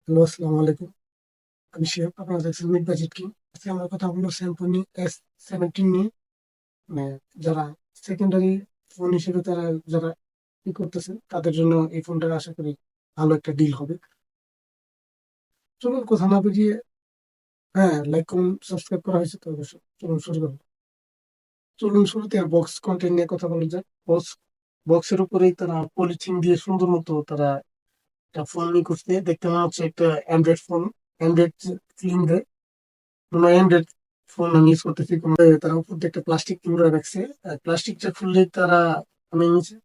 Hello, আসসালামু আলাইকুম। আমি শিহাব। আপনারা দেখছেন মিট বাজেট কিং। আজকে আমরা কথা বলবো স্যামসং S70 নিয়ে। মানে যারা সেকেন্ডারি ফোন হিসেবে যারা করতেছেন তাদের জন্য এই ফোনটা আশা করি ভালো একটা ডিল হবে। চলুন কথা না বুঝিয়ে, হ্যাঁ, লাইক করুন, সাবস্ক্রাইব করা হয়েছে তো অবশ্যই। চলুন শুরু করুন। চলুন শুরুতে বক্স কন্টেন্ট নিয়ে কথা বলা যাক। বক্সের উপরেই তারা পলিথিন দিয়ে সুন্দর মতো তারা একটা ফোন নিয়ে করছে। দেখতে মনে হচ্ছে একটা অ্যান্ড্রয়েড ফোন। অ্যান্ড্রয়েড ফিল্ম দেয়, কোনো অ্যান্ড্রয়েড ফোন আমি ইউজ করতেছি। কোনো তারা উপর দিয়ে একটা প্লাস্টিক মুড়ে রাখছে। প্লাস্টিকটা খুললে তারা আমি নিচে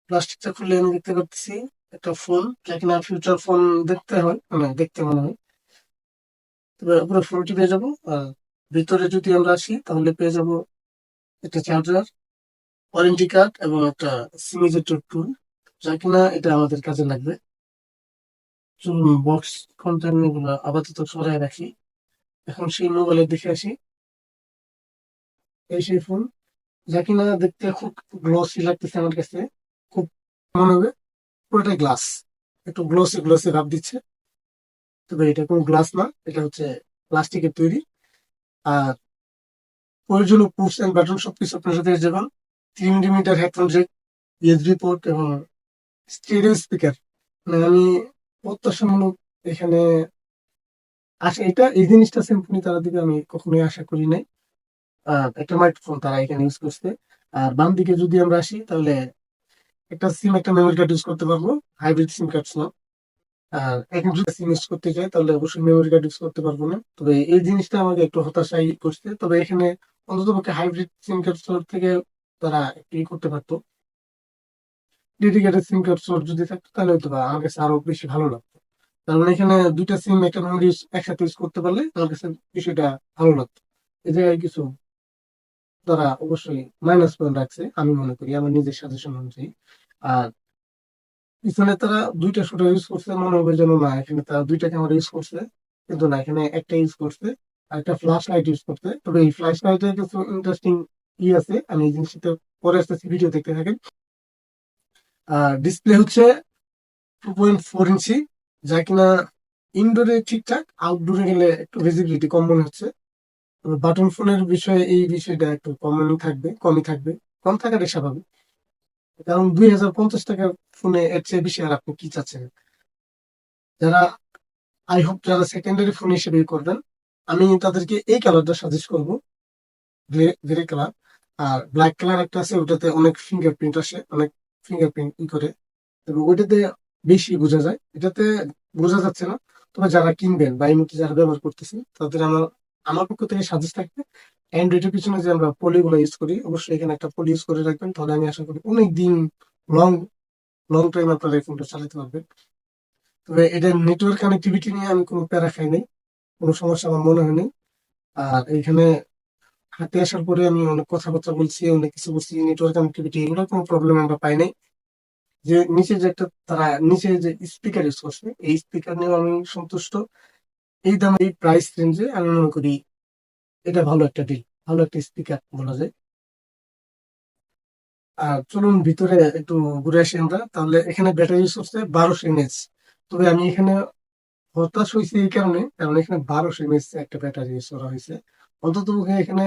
প্লাস্টিকটা খুললে আমি দেখতে পাচ্ছি একটা ফোন, যা কিনা ফিউচার ফোন দেখতে হয়, মানে দেখতে মনে হয়। তবে পুরো ফোনটি পেয়ে যাবো। আর ভিতরে যদি আমরা আসি তাহলে পেয়ে যাবো একটা চার্জার, ওয়ারেন্টি কার্ড এবং একটা সিগনেচার টুল, যা কিনা এটা আমাদের কাজে লাগবে। চলুন বক্স কন্টেন্ট গুলো আপাতত সরাই রাখি। এখন সেই মোবাইলের দিকে আসি। এই সেই ফোন, যা কিনা দেখতে খুব গ্লসি লাগতেছে আমার কাছে। খুব মনে হবে পুরোটাই গ্লাস, একটু গ্লসি গ্লসি ভাব দিচ্ছে। তবে এটা কোনো গ্লাস না, এটা হচ্ছে প্লাস্টিকের তৈরি। আর প্রয়োজনীয় পুশ এন্ড বাটন সবকিছু আপনার সাথে যাবেন। 3 millimetre headphone Jack, USB port এবং স্টেরিও স্পিকার। মানে আমি প্রত্যাশামূলক এখানে আসে, এটা এই জিনিসটা সিম্ফনি তারা দিকে আমি কখনোই আশা করি নাই। একটা মাইক্রোফোন তারা এখানে ইউজ করছে। আর বাম দিকে যদি আমরা আসি তাহলে একটা সিম, একটা মেমোরি কার্ড ইউজ করতে পারবো। হাইব্রিড সিম কার্ড না। আর এখন যদি সিম ইউজ করতে চাই তাহলে অবশ্যই মেমোরি কার্ড ইউজ করতে পারবো না। তবে এই জিনিসটা আমাকে একটু হতাশাই করছে। তবে এখানে অন্তত পক্ষে হাইব্রিড সিম কার্ড স্লট থেকে তারা একটু করতে পারতো। ডেডিকেটেড সিম কার্ড স্লট যদি থাকতো তাহলে হয়তো বা আমার কাছে আরো বেশি ভালো লাগতো। কারণ এখানে দুইটা সিম, একটা মেমোরি একসাথে ইউজ করতে পারলে আমার কাছে বিষয়টা ভালো লাগতো। এই জায়গায় কিছু তারা অবশ্যই মাইনাস পয়েন্ট রাখছে আমি মনে করি, আমার নিজের সাজেশন অনুযায়ী। আর পিছনে তারা দুইটা শুটার ইউজ করছে, মনে হবে যেন না এখানে তারা দুইটা ক্যামেরা ইউজ করছে, কিন্তু না, এখানে একটা ইউজ করছে। আর একটা ফ্ল্যাশ লাইট ইউজ করছে। তবে এই ফ্ল্যাশ লাইটের কিছু ইন্টারেস্টিং আছে, আমি এই জিনিসটা পরে আসতেছি, ভিডিও দেখতে থাকেন। আর ডিসপ্লে হচ্ছে 2.4 ইঞ্চি, যা কিনা ইনডোরে ঠিকঠাক, আউটডোরে গেলে একটু ভিজিবিলিটি কম মনে হচ্ছে। তবে বাটন ফোনের বিষয়ে এই বিষয়টা একটু কমই থাকবে। কম থাকাটাই স্বাভাবিক, কারণ 2050 টাকার ফোনে এর চেয়ে বেশি আর আপনি কি চাচ্ছেন। যারা আই হোপ যারা সেকেন্ডারি ফোন হিসেবে করবেন, আমি তাদেরকে এই কালারটা সাজেস্ট করবো, গ্রে গ্রে কালার। আর ব্ল্যাক কালার একটা আছে, ওটাতে অনেক ফিঙ্গারপ্রিন্ট আসে, অনেক ফিঙ্গারপ্রিন্ট করে। এবং ওইটাতে বেশি বোঝা যায়, এটাতে বোঝা যাচ্ছে না। তবে যারা কিনবেন বা এই মুহূর্তে যারা ব্যবহার করতেছেন তাদের আমার আমার পক্ষ থেকে সাজেস্ট থাকবে, অ্যান্ড্রয়েডের পিছনে যে আমরা পলিগুলো ইউজ করি, অবশ্যই এখানে একটা পলি ইউজ করে রাখবেন। তাহলে আমি আশা করি অনেক দিন, লং লং টাইম আপনারা এই ফোনটা চালাতে পারবেন। তবে এটার নেটওয়ার্ক কানেক্টিভিটি নিয়ে আমি কোনো প্যারা খাই নাই, কোনো সমস্যা আমার মনে হয়নি। আর এখানে হাতে আসার পরে আমি অনেক কথাবার্তা বলছি, অনেক কিছু বলছি, নেটওয়ার্ক কানেক্টিভিটি এগুলো কোনো প্রবলেম আমরা পাই নাই। যে নিচে যে একটা তারা নিচে যে স্পিকার ইউজ করছে, এই স্পিকার নিয়েও আমি সন্তুষ্ট। এই দামে এই প্রাইস রেঞ্জে আমি মনে করি এটা ভালো একটা ডিল, ভালো একটা স্পিকার বলা যায়। আর চলুন ভিতরে একটু ঘুরে আসি আমরা। তাহলে এখানে ব্যাটারি ইউজ করছে 1200 mAh। তবে আমি এখানে হতাশ হয়েছে এই কারণে, কারণ এখানে 1200 mAh একটা ব্যাটারি ইউজ করা হয়েছে। অন্তত পক্ষে এখানে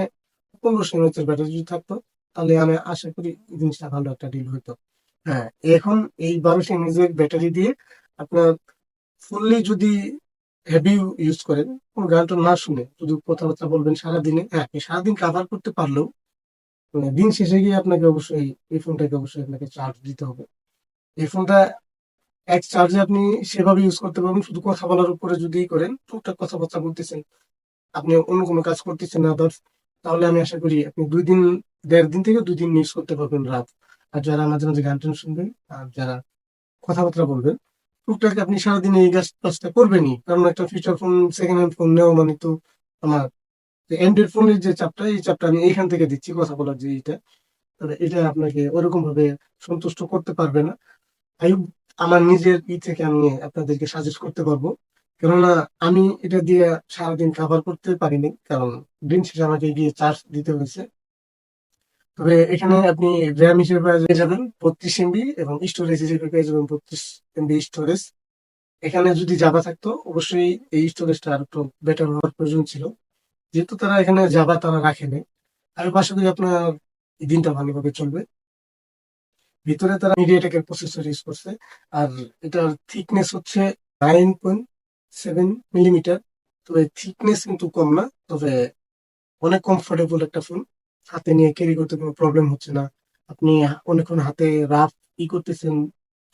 1500 mAh এর ব্যাটারি যদি থাকতো তাহলে আমি আশা করি এই জিনিসটা ভালো একটা ডিল হতো। হ্যাঁ, এখন এই 1200 mAh এর ব্যাটারি দিয়ে আপনার ফুললি যদি হেভি ইউজ করেন, কোনো গানটা না শুনে শুধু কথাবার্তা বলবেন সারাদিনে, হ্যাঁ আপনি সারাদিন কাভার করতে পারলেও মানে দিন শেষে গিয়ে আপনাকে অবশ্যই এই ফোনটাকে অবশ্যই আপনাকে চার্জ দিতে হবে। এই ফোনটা এক চার্জে আপনি সেভাবে ইউজ করতে পারবেন। শুধু কথা বলার উপরে যদি করেন, টুকটাক কথাবার্তা বলতেছেন, আপনি অন্য কোনো কাজ করতেছেন না আদার্স, তাহলে আমি আশা করি আপনি 2 দিন, 1.5 দিন থেকে 2 দিন ইউজ করতে পারবেন রাত। আর যারা মাঝে মাঝে গান টান শুনবেন আর যারা কথাবার্তা বলবেন, টুকটাক আপনি সারাদিন এই কাজটা করবেনই। কারণ একটা feature phone, second hand phone নেওয়া মানে তো আমার অ্যান্ড্রয়েড ফোনের যে চাপটা, এই চাপটা আমি এইখান থেকে দিচ্ছি, কথা বলার যে এটা, তাহলে এটা আপনাকে ওরকম ভাবে সন্তুষ্ট করতে পারবে না। তাই আমার নিজের থেকে আমি আপনাদেরকে সাজেস্ট করতে পারবো। কেননা আমি এটা দিয়ে সারাদিন কাভার করতে পারিনি, কারণ দিন শেষে আমাকে গিয়ে চার্জ দিতে হয়েছে। তবে এখানে আপনি র্যাম হিসেবে পেয়ে যাবেন 32 MB এবং স্টোরেজ হিসেবে পেয়ে যাবেন 32 MB স্টোরেজ। এখানে যদি জাভা থাকতো অবশ্যই এই স্টোরেজটা আর একটু বেটার হওয়ার প্রয়োজন ছিল, যেহেতু তারা এখানে জাভা তারা রাখেনি। আমি আশা করি আপনার এই দিনটা ভালোভাবে চলবে। ভিতরে তারা মিডিয়াটেকের প্রসেসর ইউজ করছে, আর এটার থিকনেস হচ্ছে 9.7 মিলিমিটার। তবে থিকনেস কিন্তু কম না, তবে অনেক কমফোর্টেবল একটা ফোন। হাতে নিয়ে ক্যারি করতে কোনো প্রবলেম হচ্ছে না। আপনি অনেকক্ষণ হাতে রাফ করতেছেন,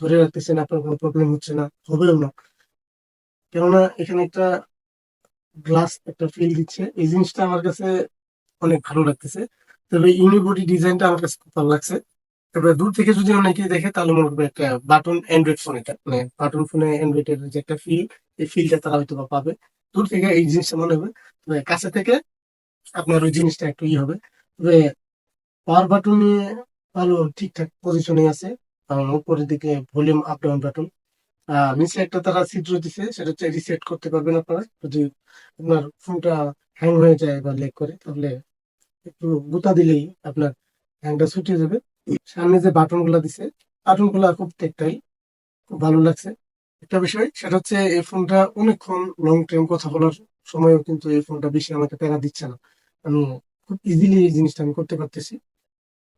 ধরে রাখতেছেন, আপনার কোনো প্রবলেম হচ্ছে না, হবেও না। কেননা এখানে একটা গ্লাস একটা ফিল দিচ্ছে, এই জিনিসটা আমার কাছে অনেক ভালো লাগতেছে। তবে ইউনিবডি ডিজাইনটা আমার কাছে খুব ভালো লাগছে। তবে দূর থেকে যদি অনেকে দেখে তাহলে মনে করবে একটা বাটন অ্যান্ড্রয়েড ফোন, এটা মানে বাটন ফোনে অ্যান্ড্রয়েডের যে একটা ফিল, এই ফিলটা তারা হয়তো বা পাবে। দূর থেকে এই জিনিসটা মনে হবে, তবে কাছে থেকে আপনার ওই জিনিসটা একটু হবে। তবে পাওয়ার বাটন নিয়ে ভালো ঠিকঠাক পজিশনে আছে। উপরের দিকে ভলিউম আপ ডাউন বাটন, নিচে একটা তারা ছিদ্র দিছে, সেটা হচ্ছে রিসেট করতে পারবেন আপনারা। যদি আপনার ফোনটা হ্যাং হয়ে যায় বা লেগ করে, তাহলে একটু গুতা দিলেই আপনার হ্যাংটা ছুটিয়ে যাবে। সামনে যে বাটন গুলা দিছে, বাটন গুলা খুব টেকটাইল, খুব ভালো লাগছে। একটা বিষয় সেটা হচ্ছে এই ফোনটা অনেকক্ষণ লং টাইম কথা বলার সময়ও কিন্তু এই ফোনটা বেশি আমাকে প্যারা দিচ্ছে না। আমি খুব ইজিলি এই জিনিসটা আমি করতে পারতেছি।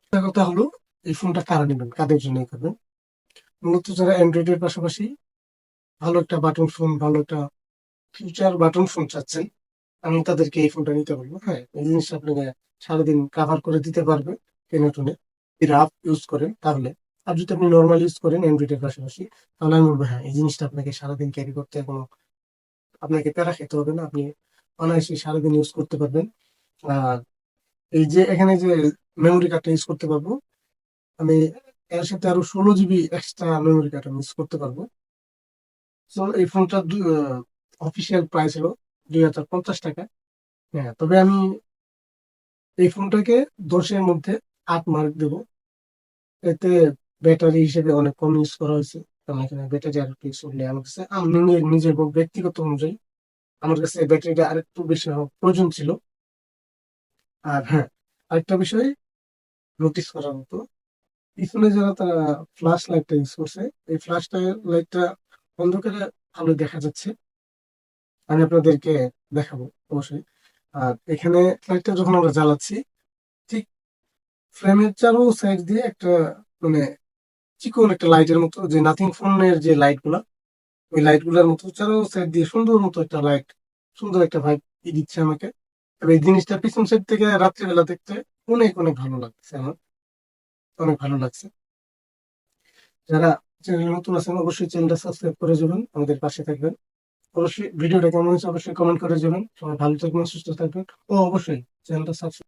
একটা কথা হলো, এই ফোনটা কারা নেবেন, কাদের জন্য করবেন? মূলত যারা অ্যান্ড্রয়েড এর পাশাপাশি ভালো একটা বাটন ফোন, ভালো একটা ফিউচার বাটন ফোন চাচ্ছেন, আমি তাদেরকে এই ফোনটা নিতে বলবো। হ্যাঁ, এই জিনিসটা আপনাকে সারাদিন কাভার করে দিতে পারবে টেনে টুনে, যদি রাফ ইউজ করেন তাহলে। আর যদি আপনি নর্মাল ইউজ করেন অ্যান্ড্রয়েড এর পাশাপাশি, তাহলে আমি বলবো হ্যাঁ, এই জিনিসটা আপনাকে সারাদিন ক্যারি করতে কোনো আপনাকে প্যারা খেতে হবে না, আপনি অনায়াসে সারাদিন ইউজ করতে পারবেন। আর এই যে এখানে যে মেমোরি কার্ডটা ইউজ করতে পারবো আমি, এর সাথে আরো 16 জিবি এক্সট্রা মেমোরি কার্ড আমি ইউজ করতে পারবো। তো এই ফোনটা অফিসিয়াল প্রাইস হলো 2,050 টাকা। হ্যাঁ, তবে আমি এই ফোনটাকে 10-এর মধ্যে 8 মার্ক দেবো। এতে ব্যাটারি হিসেবে অনেক কম ইউজ করা হয়েছে, কারণ এখানে ব্যাটারি আর একটু ইউজ করলে আমার কাছে, আমি নিজের ব্যক্তিগত অনুযায়ী আমার কাছে ব্যাটারিটা আরেকটু বেশি হওয়া প্রয়োজন ছিল। আর হ্যাঁ, আরেকটা বিষয় নোটিস করার মতো, পিছনে যারা তারা ফ্ল্যাশ লাইটটা ইউজ করছে, এই ফ্ল্যাশ লাইটটা অন্ধকারে ভালো দেখা যাচ্ছে, আমি আপনাদেরকে দেখাবো অবশ্যই। আর এখানে লাইটটা যখন আমরা জ্বালাচ্ছি, ঠিক ফ্রেমের চারো সাইড দিয়ে একটা মানে চিকন একটা লাইটের মতো, যে নাথিং ফোনের যে লাইট গুলা, ওই লাইট গুলার মতো চারো সাইড দিয়ে সুন্দর মতো একটা লাইট, সুন্দর একটা ভাইব দিচ্ছে আমাকে। তবে এই জিনিসটা পিছন সাইড থেকে রাত্রিবেলা দেখতে অনেক অনেক ভালো লাগছে আমার, অনেক ভালো লাগছে। যারা চ্যানেল নতুন আছেন অবশ্যই চ্যানেলটা সাবস্ক্রাইব করে যাবেন, আমাদের পাশে থাকবেন। অবশ্যই ভিডিওটা কেমন হয়েছে অবশ্যই কমেন্ট করে যাবেন। সবাই ভালো থাকবেন, সুস্থ থাকবেন, ও অবশ্যই চ্যানেলটা সাবস্ক্রাইব